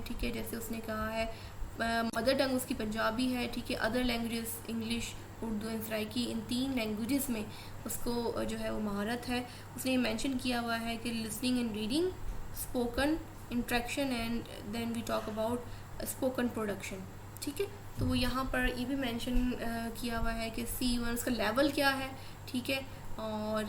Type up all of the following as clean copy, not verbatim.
ठीक है। जैसे उसने कहा है मदर टंग उसकी पंजाबी है, ठीक है। Other languages English, Urdu and Saraiki, in 3 languages में उसको जो है वो महारत है। उसने मेंशन किया हुआ है कि listening and reading, spoken interaction and then we talk about spoken production, ठीक है। तो वो यहाँ पर ये भी मेंशन किया हुआ है कि C1 उसका लेवल क्या है, ठीक है। और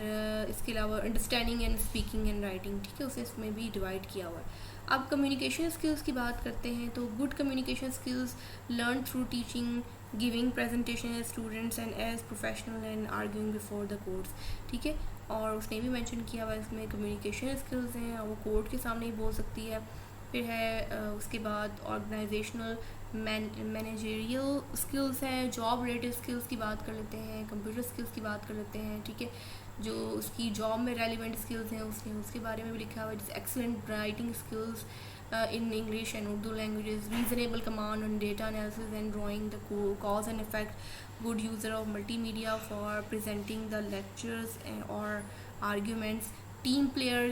इसके अलावा understanding and speaking and writing, ठीक है, उसे इसमें भी डिवाइड किया हुआ है। अब कम्युनिकेशन स्किल्स की बात करते हैं तो good communication skills learn through teaching, giving presentation as students and as professional and arguing before the courts, ठीक है। और उसने भी मेंशन किया हुआ इसमें कम्युनिकेशन स्किल्स हैं, वो कोर्ट के सामने ही बोल सकती है। फिर है उसके बाद ऑर्गेनाइजेशनल मैनेजरियल स्किल्स हैं, जॉब रिलेटेड स्किल्स की बात कर लेते हैं, कंप्यूटर स्किल्स की बात कर लेते हैं, ठीक है। जो उसकी जॉब में रेलिवेंट स्किल्स हैं उसने उसके बारे में भी लिखा हुआ है, जैसे excellent writing skills in English and Urdu languages, reasonable command on data analysis and drawing the cause and effect, good user of multimedia for presenting the lectures और arguments, team player,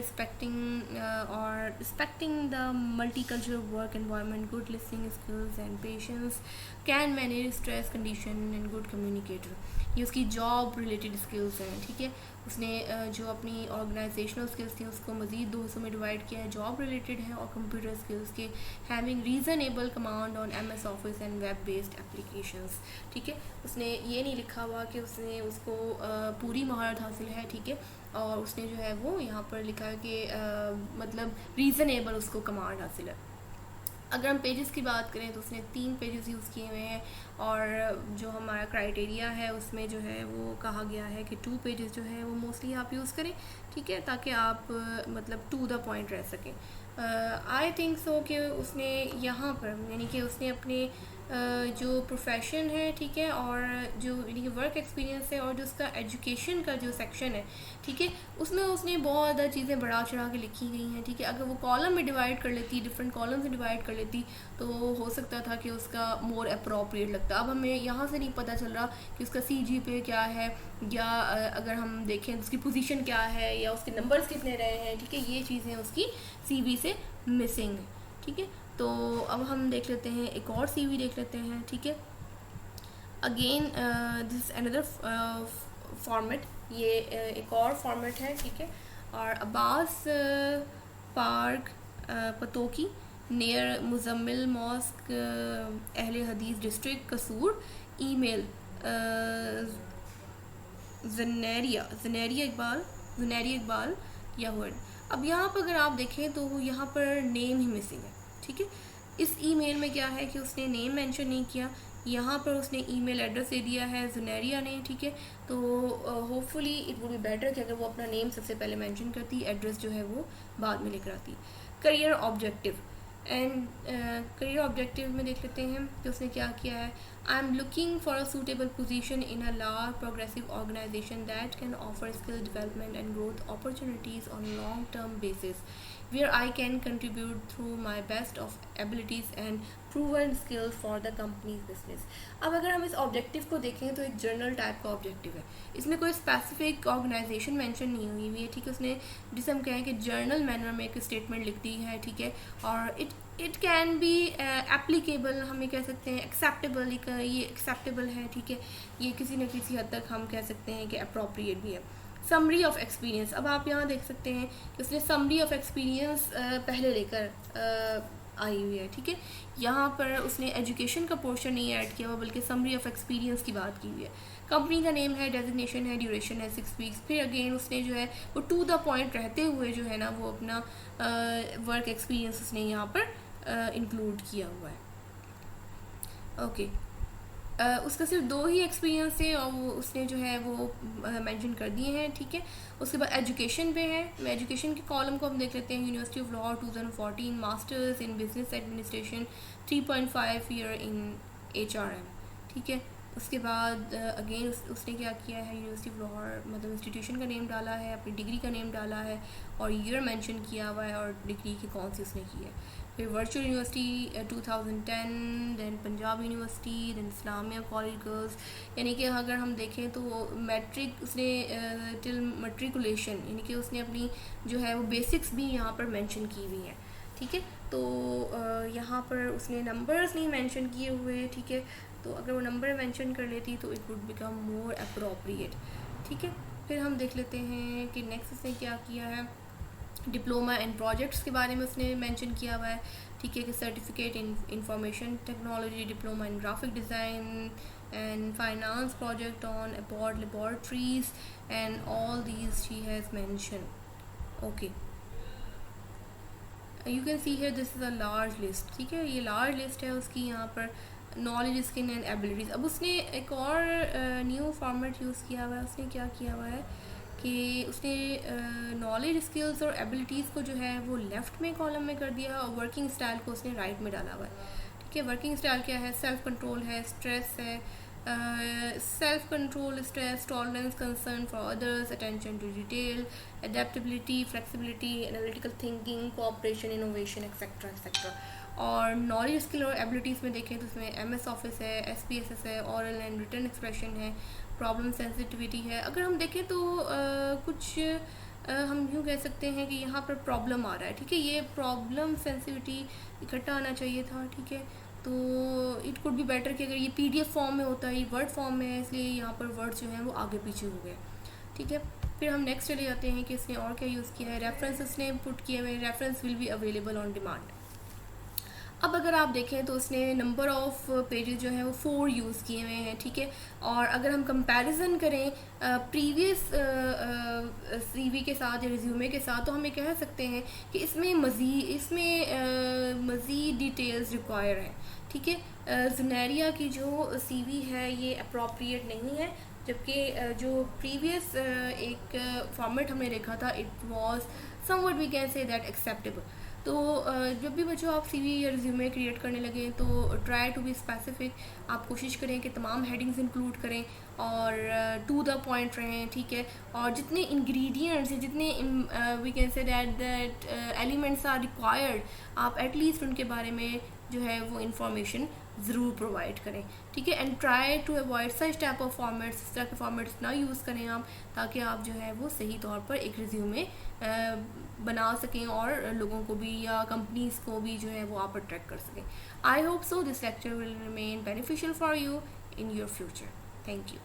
respecting the multicultural work environment, good listening skills and patience, can manage stress condition and good communicator। ये उसकी job related skills हैं, ठीक है। उसने जो अपनी organisational skills थी उसको मज़ीद 2 हिस्सों में डिवाइड किया है, जॉब रिलेटेड है और कंप्यूटर स्किल्स के, having reasonable command on MS office and web based applications, ठीक है। उसने ये नहीं लिखा हुआ कि उसने उसको पूरी महारत हासिल है, ठीक है। और उसने जो है वो यहाँ पर लिखा है कि मतलब रीज़नेबल उसको कमांड हासिल है। अगर हम पेजेस की बात करें तो उसने 3 पेजेस यूज़ किए हुए हैं और जो हमारा क्राइटेरिया है उसमें जो है वो कहा गया है कि 2 पेजेस जो है वो मोस्टली आप यूज़ करें, ठीक है, ताकि आप मतलब टू द पॉइंट रह सकें। आई थिंक सो कि उसने यहाँ पर यानी कि उसने अपने जो प्रोफेशन है, ठीक है, और जो यानी कि वर्क एक्सपीरियंस है और जो उसका एजुकेशन का जो सेक्शन है, ठीक है, उसमें उसने बहुत ज़्यादा चीज़ें बढ़ा चढ़ा के लिखी गई हैं, ठीक है। अगर वो कॉलम में डिवाइड कर लेती, डिफरेंट कॉलम से डिवाइड कर लेती तो हो सकता था कि उसका मोर अप्रोप्रिएट लगता। अब हमें यहाँ से नहीं पता चल रहा कि उसका CGPA क्या है, या अगर हम देखें उसकी पोजीशन क्या है, या उसके नंबर्स कितने रहे हैं, ठीक है, ये चीज़ें उसकी CV से मिसिंग है, ठीक है। तो अब हम देख लेते हैं एक और CV देख लेते हैं, ठीक है। अगेन दिस अनदर फॉर्मेट, ये एक और फॉर्मेट है, ठीक है। और Abbas park Pattoki near Muzammil mosque Ahle Hadith district कसूर, ईमेल ज़नेरिया इकबाल याहुड। अब यहाँ पर अगर आप देखें तो यहाँ पर नेम ही मिसिंग है, ठीक है। इस ईमेल में क्या है कि उसने नेम मेंशन नहीं किया, यहाँ पर उसने ईमेल एड्रेस दे दिया है ज़नेरिया ने, ठीक है। तो hopefully it would be better कि अगर वो अपना नेम सबसे पहले मेंशन करती, एड्रेस जो है वो बाद में लेकर आती। Career objective and career objective में देख लेते हैं कि उसने क्या किया है। I am looking for a suitable position in a large progressive organization that can offer skill development and growth opportunities on long term basis where I can contribute through my best of abilities and proven skills for the company's business। अब अगर हम इस objective को देखें तो एक journal type का objective है, इसमें कोई स्पेसिफिक ऑर्गेनाइजेशन मेंशन नहीं हुई हुई है, ठीक है। उसने जिसे हम कहें कि जर्नल मैनर में एक स्टेटमेंट लिख दी है, ठीक है। और इट कैन बी एप्लीकेबल, हम ये कह सकते हैं एक्सेप्टेबल, ये एक्सेप्टेबल है, ठीक है। ये किसी न किसी हद तक हम कह सकते हैं कि अप्रोप्रिएट भी है। समरी ऑफ एक्सपीरियंस, अब आप यहाँ देख सकते हैं कि उसने समरी ऑफ एक्सपीरियंस पहले लेकर आई हुई है, ठीक है। यहाँ पर उसने एजुकेशन का पोर्शन नहीं ऐड किया हुआ बल्कि समरी ऑफ एक्सपीरियंस की बात की हुई है। कंपनी का नेम है, डेजिग्नेशन है, ड्यूरेशन है 6 वीक्स। फिर अगेन उसने जो है वो टू द पॉइंट रहते हुए जो है ना वो अपना वर्क एक्सपीरियंस उसने यहाँ पर इंक्लूड किया हुआ है। ओके, उसका सिर्फ 2 ही एक्सपीरियंस थे और वो उसने जो है वो मेंशन कर दिए हैं, ठीक है। उसके बाद एजुकेशन पे है, एजुकेशन के कॉलम को हम देख लेते हैं। University of law 2014, masters in business administration, 3.5 year in HRM, ठीक है। उसके बाद अगेन उसने क्या किया है, यूनिवर्सिटी ऑफ लाहौर मतलब इंस्टीट्यूशन का नेम डाला है, अपनी डिग्री का नेम डाला है और ईयर मेंशन किया हुआ है और डिग्री की कौन सी उसने की है। फिर virtual university 2010, then Punjab university, then Islamia college girls, यानी कि अगर हम देखें तो मैट्रिक उसने टिल मेट्रिकुलेशन यानी कि उसने अपनी जो है वो बेसिक्स भी यहाँ पर मेंशन की हुई हैं, ठीक है। तो यहाँ पर उसने नंबर्स नहीं मेंशन किए हुए, ठीक है, तो अगर वो नंबर मेंशन कर लेती तो it would become more appropriate, ठीक है। फिर हम देख लेते हैं कि नेक्स्ट उसने क्या किया है। डिप्लोमा एंड प्रोजेक्ट्स के बारे में उसने मेंशन किया हुआ है, ठीक है, कि certificate in information technology, diploma in graphic design and finance project on aboard laboratories, and all these she has mentioned. Okay, you can see here this is a large list, ठीक है, ये large list है उसकी यहाँ पर knowledge, skill and abilities. अब उसने एक और न्यू फॉर्मेट यूज़ किया हुआ है। उसने क्या किया हुआ है कि उसने नॉलेज, स्किल्स और एबिलिटीज़ को जो है वो लेफ़्ट में कॉलम में कर दिया और वर्किंग स्टाइल को उसने राइट में डाला हुआ है, ठीक है। वर्किंग स्टाइल क्या है? सेल्फ कंट्रोल है, स्ट्रेस है, self control, stress, tolerance, concern for others, attention to detail, adaptability, flexibility, analytical thinking, cooperation, innovation, etcetera etcetera. और नॉलेज, स्किल और एबिलिटीज़ में देखें तो उसमें MS ऑफिस है, SPSS है, ओरल एंड रिटन एक्सप्रेशन है, प्रॉब्लम सेंसिटिविटी है। अगर हम देखें तो कुछ हम यूँ कह सकते हैं कि यहाँ पर प्रॉब्लम आ रहा है, ठीक है, ये प्रॉब्लम सेंसिटिविटी इकट्ठा आना चाहिए था, ठीक है। तो इट कुड बी बेटर कि अगर ये PDF फॉर्म में होता है, ये वर्ड फॉर्म में है, इसलिए यहाँ पर वर्ड्स जो हैं वो आगे पीछे हो गए, ठीक है। फिर हम नेक्स्ट चले जाते हैं कि इसने और क्या यूज़ किया है। रेफरेंस उसने पुट किए हुए, reference will be available on demand. अब अगर आप देखें तो उसने नंबर ऑफ़ पेजेस जो हैं वो 4 यूज़ किए हुए हैं, ठीक है। और अगर हम कंपैरिजन करें प्रीवियस CV के साथ या रिज्यूमे के साथ, तो हम ये कह सकते हैं कि इसमें मज़ीद डिटेल्स रिक्वायर हैं, ठीक है। ज़ुनैरिया की जो CV है ये अप्रोप्रिएट नहीं है, जबकि जो प्रीवियस एक फॉर्मेट हमने देखा था it was somewhat we can say that acceptable. तो जब भी बच्चों आप CV या रिज्यूमे क्रिएट करने लगे तो ट्राई टू बी स्पेसिफिक। आप कोशिश करें कि तमाम हेडिंग्स इंक्लूड करें और टू द पॉइंट रहें, ठीक है। और जितने इंग्रेडिएंट्स, जितने we can say that elements are required, आप एटलीस्ट उनके बारे में जो है वो इंफॉर्मेशन ज़रूर प्रोवाइड करें, ठीक है। And try to avoid such type of formats, इस तरह के फॉर्मेट्स ना यूज़ करें आप, ताकि आप जो है वो सही तौर पर एक रिज्यूमे बना सकें और लोगों को भी या कंपनीज़ को भी जो है वो आप अट्रैक्ट कर सकें। I hope so this lecture will remain beneficial for you in your future. Thank you.